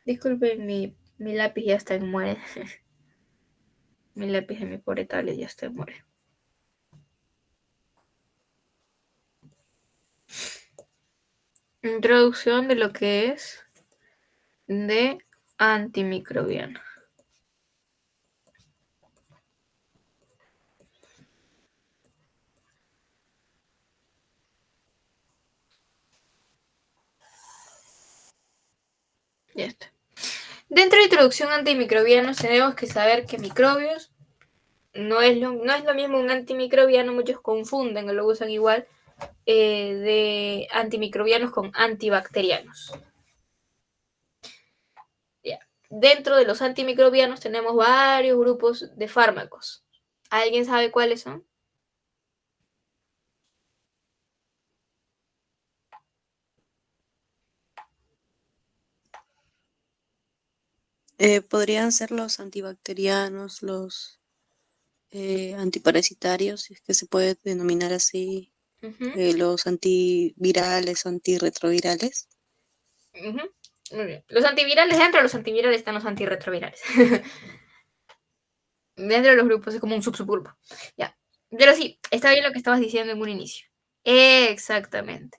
Disculpen, mi lápiz ya está en muere. Mi lápiz de mi pobre tablet ya está en muere. Introducción de lo que es de antimicrobiano. Ya está. Dentro de introducción a antimicrobianos tenemos que saber que microbios no es lo mismo un antimicrobiano, muchos confunden o lo usan igual, de antimicrobianos con antibacterianos. Ya. Dentro de los antimicrobianos tenemos varios grupos de fármacos. ¿Alguien sabe cuáles son? Podrían ser los antibacterianos, los antiparasitarios, si es que se puede denominar así, Ujú, los antivirales, antirretrovirales. ujú. Muy bien. Los antivirales, dentro de los antivirales están los antirretrovirales. Dentro de los grupos es como un subgrupo. Ya. Pero sí, está bien lo que estabas diciendo en un inicio. Exactamente.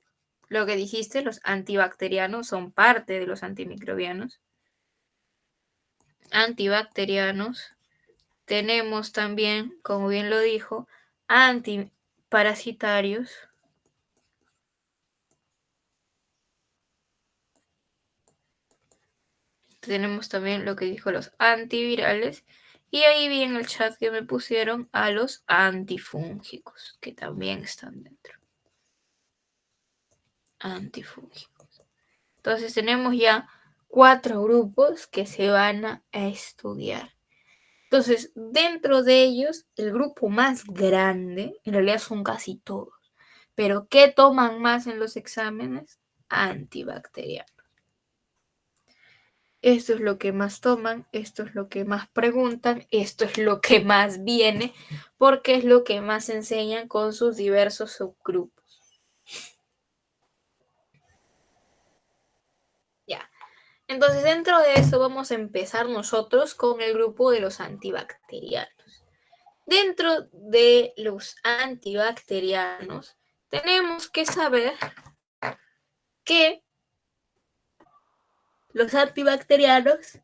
Lo que dijiste, los antibacterianos son parte de los antimicrobianos. Antibacterianos. Tenemos también, como bien lo dijo, antiparasitarios. Tenemos también lo que dijo los antivirales. Y ahí vi en el chat que me pusieron a los antifúngicos, que también están dentro. Antifúngicos. Entonces tenemos ya 4 grupos que se van a estudiar. Entonces, dentro de ellos, el grupo más grande, en realidad son casi todos, pero ¿qué toman más en los exámenes? Antibacterianos. Esto es lo que más toman, esto es lo que más preguntan, esto es lo que más viene, porque es lo que más enseñan con sus diversos subgrupos. Ya. Entonces, dentro de eso vamos a empezar nosotros con el grupo de los antibacterianos. Dentro de los antibacterianos, tenemos que saber que los antibacterianos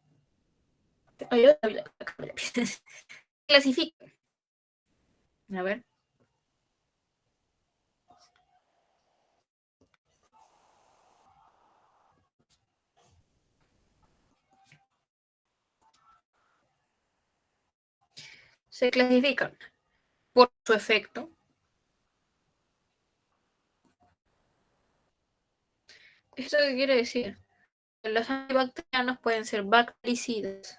clasifican. A ver. Se clasifican por su efecto. ¿Esto qué quiere decir? Los antibacterianos pueden ser bactericidas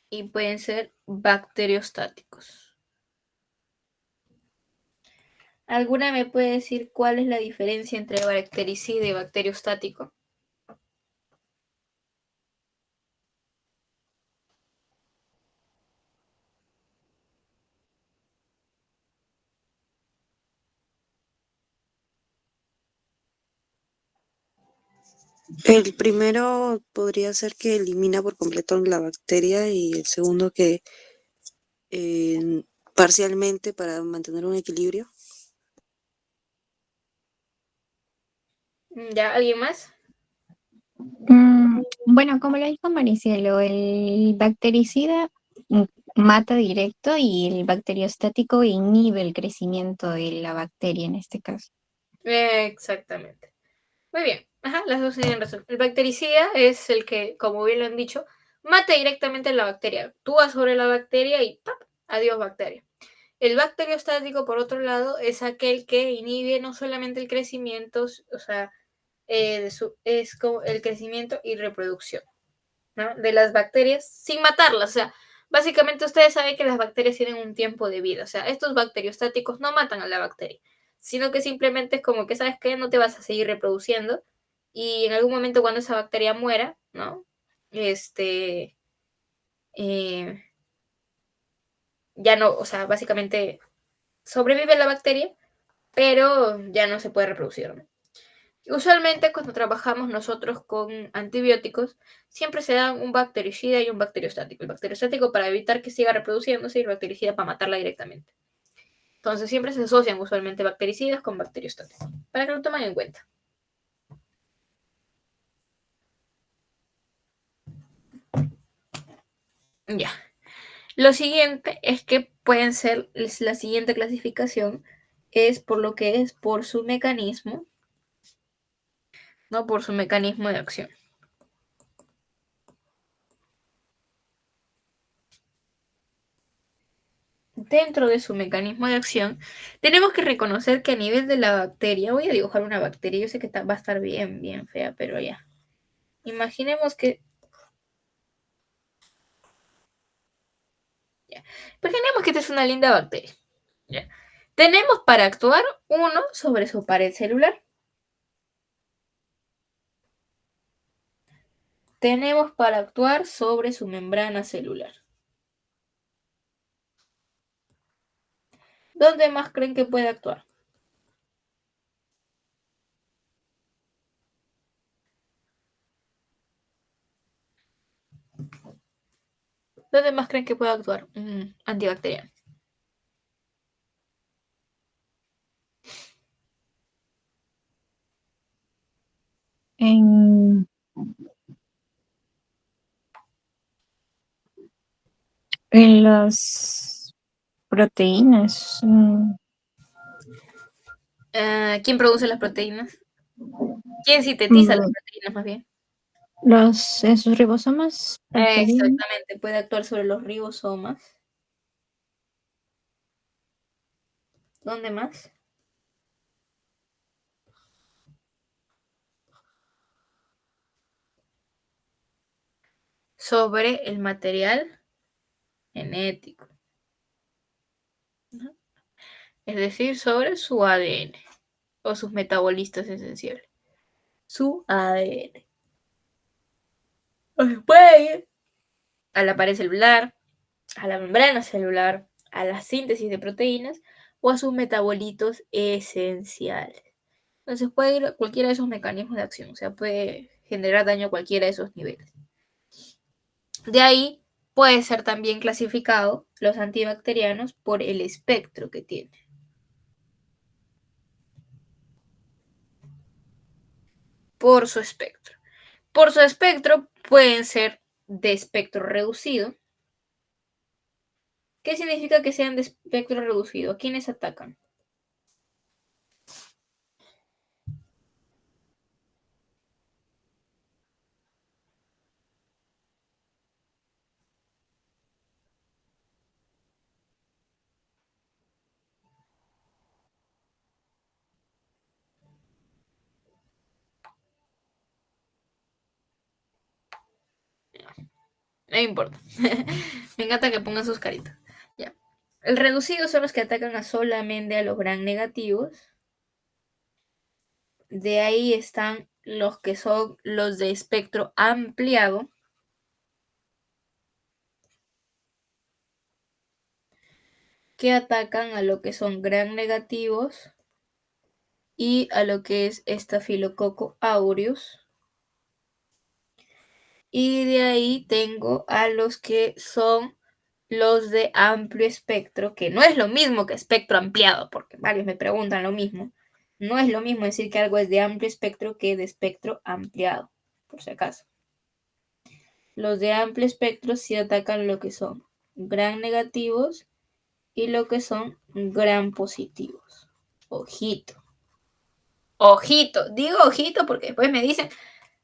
y pueden ser bacteriostáticos. ¿Alguna me puede decir cuál es la diferencia entre bactericida y bacteriostático? El primero podría ser que elimina por completo la bacteria y el segundo que parcialmente para mantener un equilibrio. ¿Ya? ¿Alguien más? Bueno, como lo dijo Maricielo, el bactericida mata directo y el bacteriostático inhibe el crecimiento de la bacteria en este caso. Exactamente. Muy bien. Ajá, las dos tienen razón. El bactericida es el que, como bien lo han dicho, mata directamente la bacteria. Actúa sobre la bacteria y ¡pap! Adiós bacteria. El bacteriostático, por otro lado, es aquel que inhibe no solamente el crecimiento, o sea, es como el crecimiento y reproducción, ¿no? De las bacterias sin matarlas. O sea, básicamente ustedes saben que las bacterias tienen un tiempo de vida. O sea, estos bacteriostáticos no matan a la bacteria, sino que simplemente es como que, ¿sabes qué? No te vas a seguir reproduciendo y en algún momento cuando esa bacteria muera, ¿no? Eh, ya no, o sea, básicamente sobrevive la bacteria, pero ya no se puede reproducir, ¿no? Usualmente cuando trabajamos nosotros con antibióticos, siempre se dan un bactericida y un bacteriostático. El bacteriostático para evitar que siga reproduciéndose y el bactericida para matarla directamente. Entonces siempre se asocian usualmente bactericidas con bacteriostáticos, para que lo tomen en cuenta. Ya. Lo siguiente es que pueden ser, la siguiente clasificación es por lo que es por su mecanismo, no por su mecanismo de acción. Dentro de su mecanismo de acción, tenemos que reconocer que a nivel de la bacteria, voy a dibujar una bacteria, yo sé que va a estar bien, bien fea, pero ya. Imaginemos que, ya. Imaginemos que esta es una linda bacteria. Ya. Tenemos para actuar uno sobre su pared celular. Tenemos para actuar sobre su membrana celular. ¿Dónde más creen que puede actuar? ¿Dónde más creen que puede actuar un antibacteriano? En, en las proteínas, ¿Quién produce las proteínas? ¿Quién sintetiza las mm, proteínas más bien? esos ribosomas bacterianos. Exactamente, puede actuar sobre los ribosomas. ¿Dónde más? Sobre el material genético, ¿no? Es decir, sobre su ADN o sus metabolistas esenciales. Su ADN. Puede ir a la pared celular, a la membrana celular, a la síntesis de proteínas o a sus metabolitos esenciales. Entonces puede ir a cualquiera de esos mecanismos de acción, o sea, puede generar daño a cualquiera de esos niveles. De ahí puede ser también clasificado los antibacterianos por el espectro que tienen. Por su espectro. Por su espectro pueden ser de espectro reducido. ¿Qué significa que sean de espectro reducido? ¿A quiénes atacan? No importa. Me encanta que pongan sus caritas. Ya. El reducido son los que atacan a solamente a los gram negativos. De ahí están los que son los de espectro ampliado, que atacan a lo que son gram negativos y a lo que es Staphylococcus aureus. Y de ahí tengo a los que son los de amplio espectro, que no es lo mismo que espectro ampliado, porque varios me preguntan lo mismo. No es lo mismo decir que algo es de amplio espectro que de espectro ampliado, por si acaso. Los de amplio espectro sí atacan lo que son gram negativos y lo que son gram positivos. Ojito. Ojito, digo ojito porque después me dicen,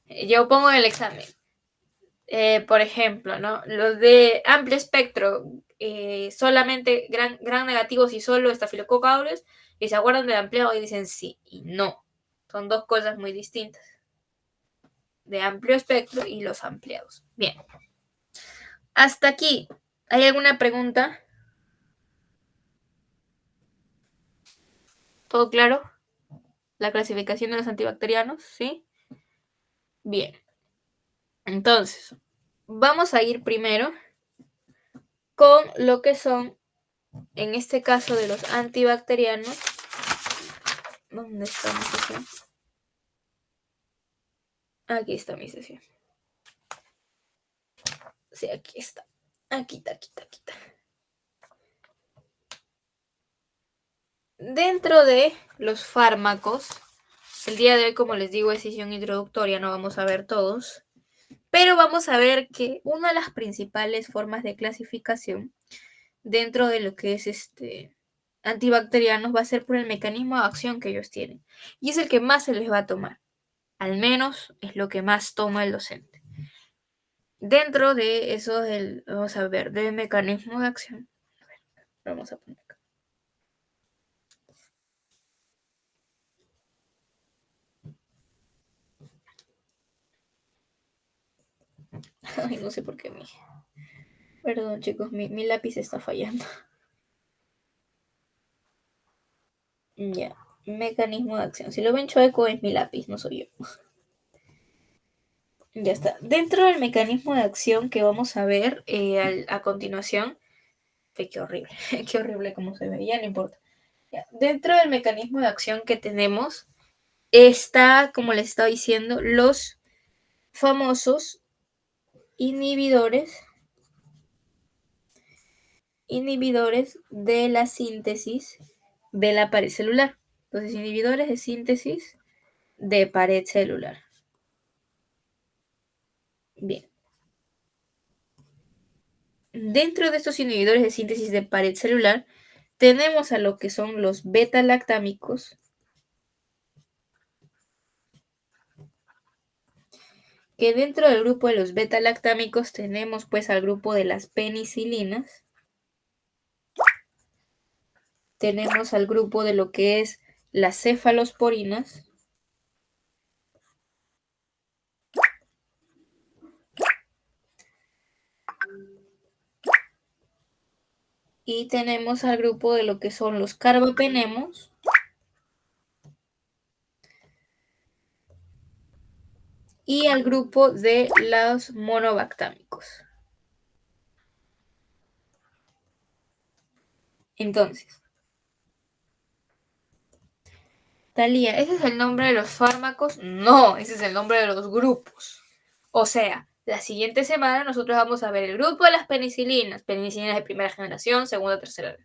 yo pongo en el examen, por ejemplo, ¿no? Los de amplio espectro, solamente gran negativos y solo estafilococcus aureus, y se acuerdan del ampliado y dicen sí y no. Son dos cosas muy distintas. De amplio espectro y los ampliados. Bien. Hasta aquí. ¿Hay alguna pregunta? ¿Todo claro? La clasificación de los antibacterianos, ¿sí? Bien. Entonces, vamos a ir primero con lo que son, en este caso de los antibacterianos. ¿Dónde está mi sesión? Aquí está mi sesión. Sí, aquí está. Aquí está. Dentro de los fármacos, el día de hoy, como les digo, es sesión introductoria, no vamos a ver todos, pero vamos a ver que una de las principales formas de clasificación dentro de lo que es antibacterianos va a ser por el mecanismo de acción que ellos tienen, y es el que más se les va a tomar, al menos es lo que más toma el docente. Dentro de eso, vamos a ver, del mecanismo de acción, vamos a poner acá. Ay, no sé por qué Perdón, chicos, mi lápiz está fallando. Ya, mecanismo de acción. Si lo ven chueco es mi lápiz, no soy yo. Ya está. Dentro del mecanismo de acción que vamos a ver a continuación, qué horrible, qué horrible como se ve, ya no importa. Ya. Dentro del mecanismo de acción que tenemos está, como les estaba diciendo, los famosos inhibidores de la síntesis de la pared celular. Entonces, inhibidores de síntesis de pared celular. Bien. Dentro de estos inhibidores de síntesis de pared celular, tenemos a lo que son los beta-lactámicos, que dentro del grupo de los beta-lactámicos tenemos pues al grupo de las penicilinas, tenemos al grupo de lo que es las cefalosporinas, y tenemos al grupo de lo que son los carbapenemos, y al grupo de los monobactámicos. Entonces, Talía, ¿ese es el nombre de los fármacos? No, ese es el nombre de los grupos. O sea, la siguiente semana nosotros vamos a ver el grupo de las penicilinas de primera generación, segunda, tercera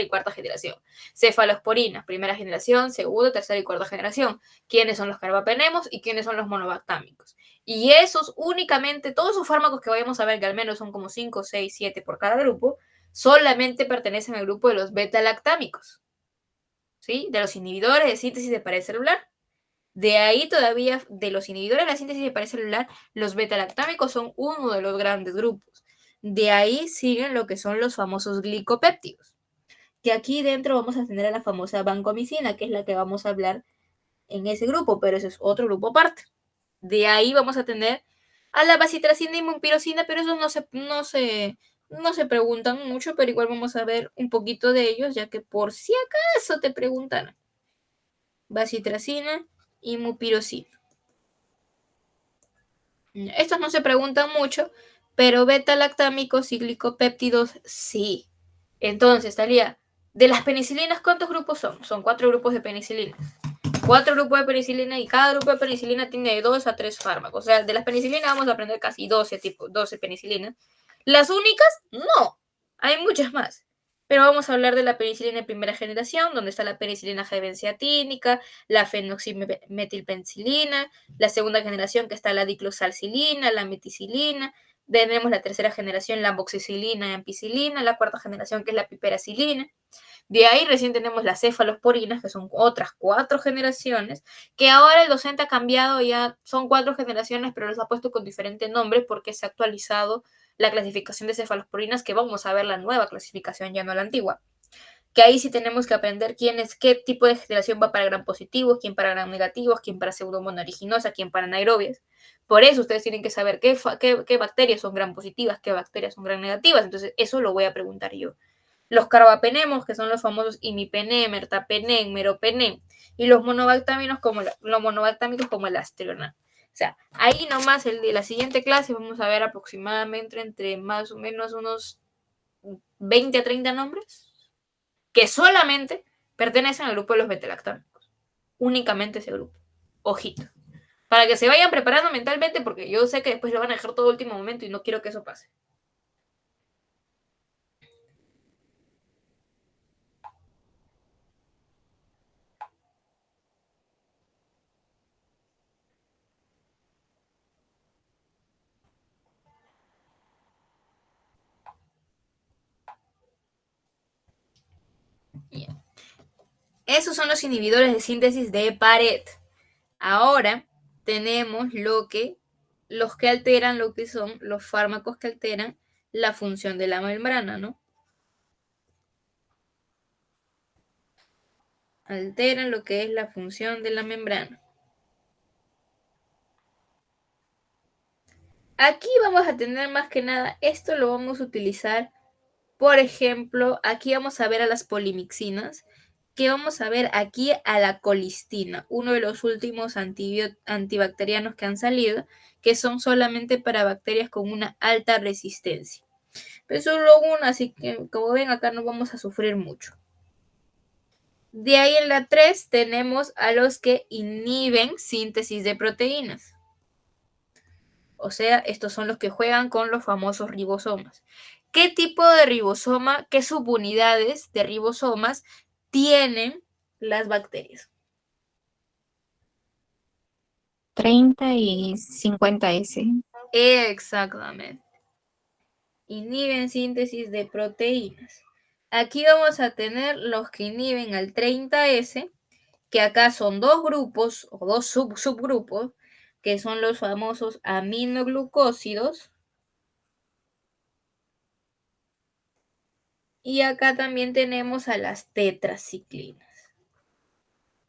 y cuarta generación. Cefalosporinas, primera generación, segunda, tercera y cuarta generación. ¿Quiénes son los carbapenemos y quiénes son los monobactámicos? Y esos únicamente, todos esos fármacos que vayamos a ver, que al menos son como 5, 6, 7 por cada grupo, solamente pertenecen al grupo de los beta-lactámicos, ¿sí? De los inhibidores de síntesis de pared celular. De ahí todavía, de los inhibidores de la síntesis de pared celular, los beta-lactámicos son uno de los grandes grupos. De ahí siguen lo que son los famosos glicopéptidos, que aquí dentro vamos a tener a la famosa vancomicina, que es la que vamos a hablar en ese grupo, pero ese es otro grupo aparte. De ahí vamos a tener a la bacitracina y mumpirocina, pero esos no se preguntan mucho, pero igual vamos a ver un poquito de ellos, ya que por si acaso te preguntan. Bacitracina y mupirocina. Estos no se preguntan mucho, pero beta-lactámicos y glicopéptidos sí. Entonces, Talía, de las penicilinas, ¿cuántos grupos son? Son 4 grupos de penicilina. 4 grupos de penicilina y cada grupo de penicilina tiene de 2 a 3 fármacos. O sea, de las penicilinas vamos a aprender casi 12 penicilinas. Las únicas, no. Hay muchas más. Pero vamos a hablar de la penicilina de primera generación, donde está la penicilina G-benzeatínica, la fenoximetilpenicilina, la segunda generación que está la diclosalcilina, la meticilina, tenemos la tercera generación, la amoxicilina y ampicilina, la cuarta generación que es la piperacilina. De ahí recién tenemos las cefalosporinas, que son otras 4 generaciones, que ahora el docente ha cambiado, ya son 4 generaciones, pero los ha puesto con diferente nombre porque se ha actualizado la clasificación de cefalosporinas, que vamos a ver la nueva clasificación, ya no la antigua. Que ahí sí tenemos que aprender qué tipo de generación va para gram positivos, quién para gram negativos, quién para pseudomonas aeruginosa, quién para anaerobias. Por eso ustedes tienen que saber qué bacterias son gram positivas, qué bacterias son gram negativas. Entonces, eso lo voy a preguntar yo. Los carbapenemos, que son los famosos imipenem, ertapenem, meropenem, y los monobactámicos como el astrional. O sea, ahí nomás el de la siguiente clase vamos a ver aproximadamente entre más o menos unos 20 a 30 nombres que solamente pertenecen al grupo de los betalactámicos. Únicamente ese grupo. Ojito. Para que se vayan preparando mentalmente, porque yo sé que después lo van a dejar todo último momento y no quiero que eso pase. Yeah. Esos son los inhibidores de síntesis de pared. Ahora tenemos los que alteran lo que son los fármacos que alteran la función de la membrana, ¿no? Alteran lo que es la función de la membrana. Aquí vamos a tener más que nada, esto lo vamos a utilizar, por ejemplo, aquí vamos a ver a las polimixinas, que vamos a ver aquí a la colistina, uno de los últimos antibacterianos que han salido, que son solamente para bacterias con una alta resistencia. Pero solo uno, así que como ven acá no vamos a sufrir mucho. De ahí en la 3 tenemos a los que inhiben síntesis de proteínas. O sea, estos son los que juegan con los famosos ribosomas. ¿Qué tipo de ribosoma, qué subunidades de ribosomas tienen las bacterias? 30 y 50S. Exactamente. Inhiben síntesis de proteínas. Aquí vamos a tener los que inhiben al 30S, que acá son dos grupos o dos subgrupos, que son los famosos aminoglucósidos. Y acá también tenemos a las tetraciclinas.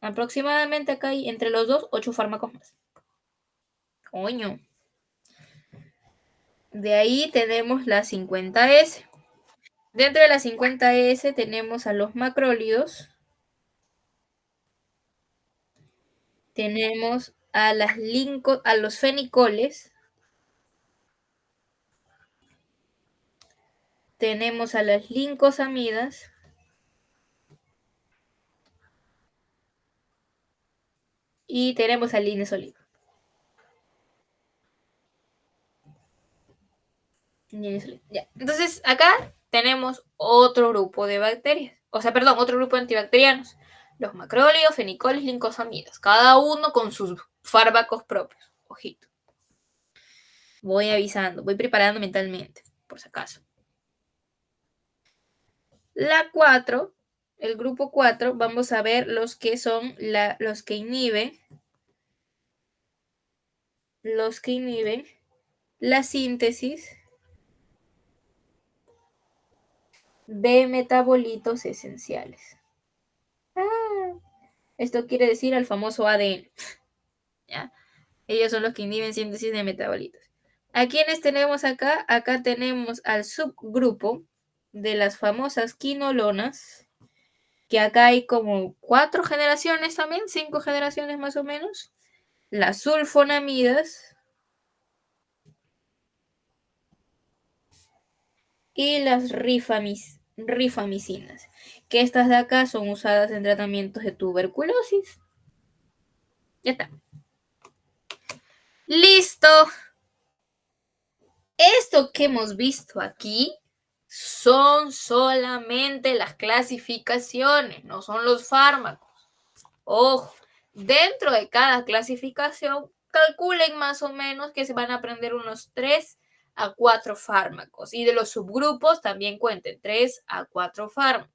Aproximadamente acá hay entre los dos 8 fármacos más. Coño. De ahí tenemos la 50S. Dentro de la 50S tenemos a los macrólidos. Tenemos a los fenicoles. Tenemos a las lincosamidas. Y tenemos al linesolido. Ya. Entonces, acá tenemos otro grupo de bacterias. O sea, perdón, otro grupo de antibacterianos. Los macrólidos, fenicoles, lincosamidas. Cada uno con sus fármacos propios. Ojito. Voy avisando, voy preparando mentalmente, por si acaso. La 4, el grupo 4, vamos a ver los que son los que inhiben la síntesis de metabolitos esenciales. Esto quiere decir al famoso ADN. ¿Ya? Ellos son los que inhiben síntesis de metabolitos. ¿A quiénes tenemos acá? Acá tenemos al subgrupo de las famosas quinolonas, que acá hay como 4 generaciones también, 5 generaciones más o menos. Las sulfonamidas y las rifamicinas, que estas de acá son usadas en tratamientos de tuberculosis. Ya está. ¡Listo! Esto que hemos visto aquí son solamente las clasificaciones, no son los fármacos. Ojo, dentro de cada clasificación, calculen más o menos que se van a aprender unos 3 a 4 fármacos. Y de los subgrupos también cuenten 3 a 4 fármacos.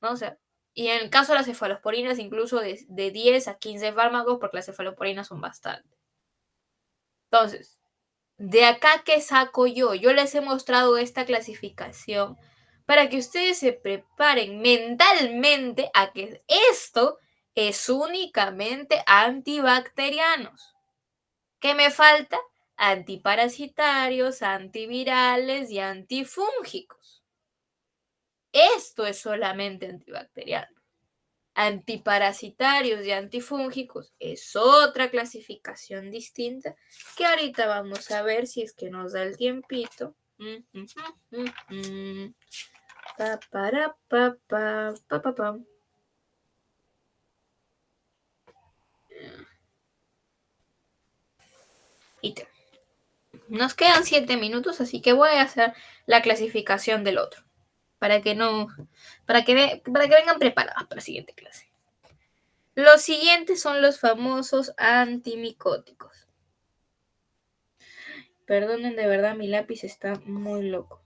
¿no? O sea, y en el caso de las cefalosporinas, incluso de 10 a 15 fármacos, porque las cefalosporinas son bastantes. Entonces, de acá que saco yo, les he mostrado esta clasificación para que ustedes se preparen mentalmente a que esto es únicamente antibacterianos. ¿Qué me falta? Antiparasitarios, antivirales y antifúngicos. Esto es solamente antibacteriano. Antiparasitarios y antifúngicos es otra clasificación distinta que ahorita vamos a ver si es que nos da el tiempito. Nos quedan 7 minutos, así que voy a hacer la clasificación del otro para que vengan preparados para la siguiente clase. Los siguientes son los famosos antimicóticos. Perdonen, de verdad, mi lápiz está muy loco.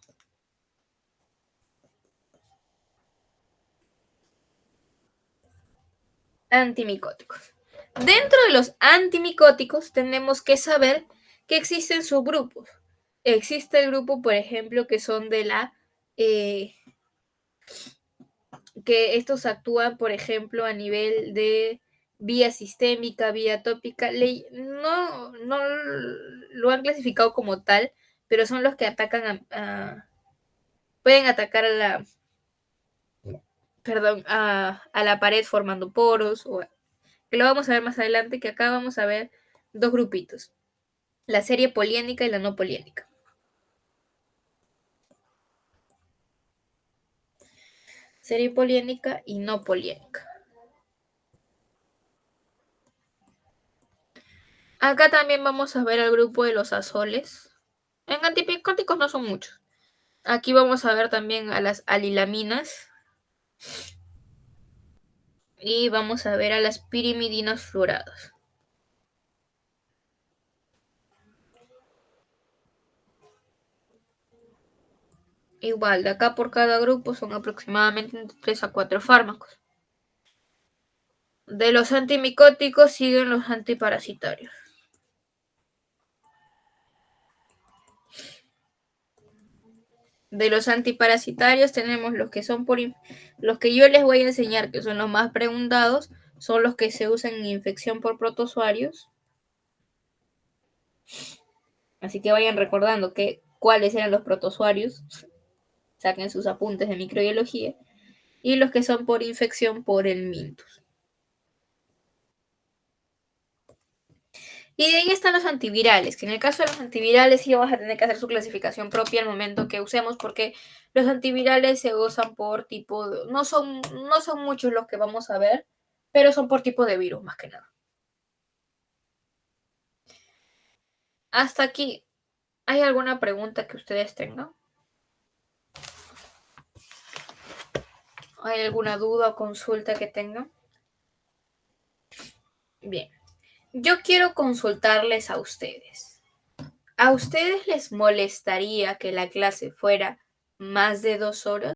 Antimicóticos. Dentro de los antimicóticos tenemos que saber que existen subgrupos. Existe el grupo, por ejemplo, que son de que estos actúan, por ejemplo, a nivel de vía sistémica, vía tópica. No lo han clasificado como tal, pero son los que atacan pueden atacar a la pared formando poros, que lo vamos a ver más adelante, que acá vamos a ver dos grupitos, la serie poliénica y la no poliénica. Serie poliénica y no poliénica. Acá también vamos a ver el grupo de los azoles. En antimicóticos no son muchos. Aquí vamos a ver también a las alilaminas. Y vamos a ver a las pirimidinas fluoradas. Igual, de acá por cada grupo son aproximadamente entre 3 a 4 fármacos. De los antimicóticos siguen los antiparasitarios. De los antiparasitarios tenemos los que son los que yo les voy a enseñar, que son los más preguntados, son los que se usan en infección por protozoarios. Así que vayan recordando cuáles eran los protozoarios. Saquen sus apuntes de microbiología. Y los que son por infección por el mintus. Y de ahí están los antivirales, que en el caso de los antivirales sí vamos a tener que hacer su clasificación propia al momento que usemos, porque los antivirales se usan por tipo no son muchos los que vamos a ver, pero son por tipo de virus más que nada. Hasta aquí, ¿hay alguna pregunta que ustedes tengan? ¿Hay alguna duda o consulta que tengan? Bien, yo quiero consultarles a ustedes. ¿A ustedes les molestaría que la clase fuera más de 2 horas?